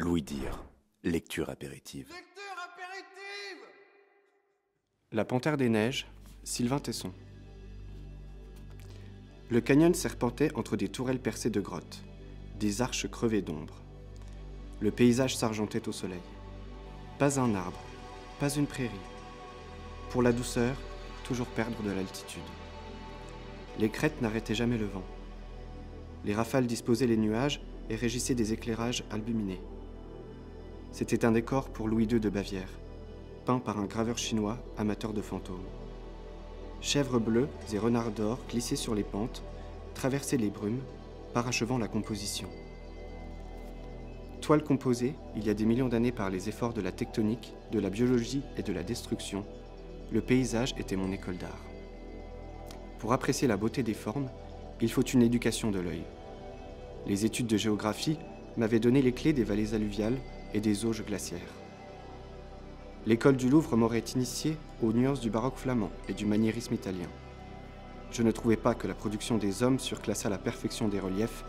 Louis Dire, lecture apéritive. Lecture apéritive! La Panthère des Neiges, Sylvain Tesson. Le canyon serpentait entre des tourelles percées de grottes, des arches crevées d'ombre. Le paysage s'argentait au soleil. Pas un arbre, pas une prairie. Pour la douceur, toujours perdre de l'altitude. Les crêtes n'arrêtaient jamais le vent. Les rafales disposaient les nuages et régissaient des éclairages albuminés. C'était un décor pour Louis II de Bavière, peint par un graveur chinois amateur de fantômes. Chèvres bleues et renards d'or glissaient sur les pentes, traversaient les brumes, parachevant la composition. Toile composée, il y a des millions d'années par les efforts de la tectonique, de la biologie et de la destruction, le paysage était mon école d'art. Pour apprécier la beauté des formes, il faut une éducation de l'œil. Les études de géographie m'avaient donné les clés des vallées alluviales et des auges glaciaires. L'école du Louvre m'aurait initié aux nuances du baroque flamand et du maniérisme italien. Je ne trouvais pas que la production des hommes surclassât la perfection des reliefs,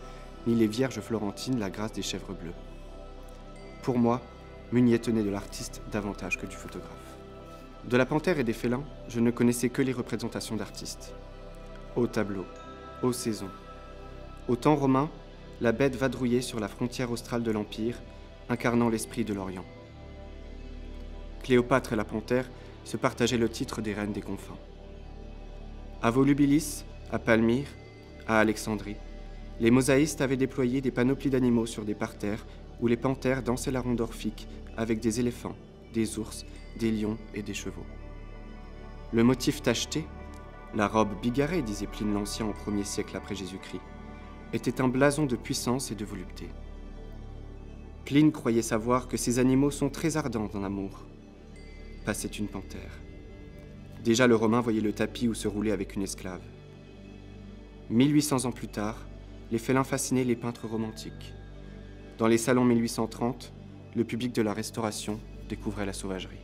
ni les vierges florentines la grâce des chèvres bleues. Pour moi, Meunier tenait de l'artiste davantage que du photographe. De la panthère et des félins, je ne connaissais que les représentations d'artistes. Aux tableaux, aux saisons. Au temps romain, la bête vadrouillait sur la frontière australe de l'Empire, incarnant l'esprit de l'Orient. Cléopâtre et la panthère se partageaient le titre des reines des confins. À Volubilis, à Palmyre, à Alexandrie, les mosaïstes avaient déployé des panoplies d'animaux sur des parterres où les panthères dansaient la ronde orphique avec des éléphants, des ours, des lions et des chevaux. Le motif tacheté, la robe bigarrée, disait Pline l'Ancien au 1er siècle après Jésus-Christ, était un blason de puissance et de volupté. Pline croyait savoir que ces animaux sont très ardents en amour. Passait une panthère. Déjà le Romain voyait le tapis où se roulait avec une esclave. 1800 ans plus tard, les félins fascinaient les peintres romantiques. Dans les salons 1830, le public de la Restauration découvrait la sauvagerie.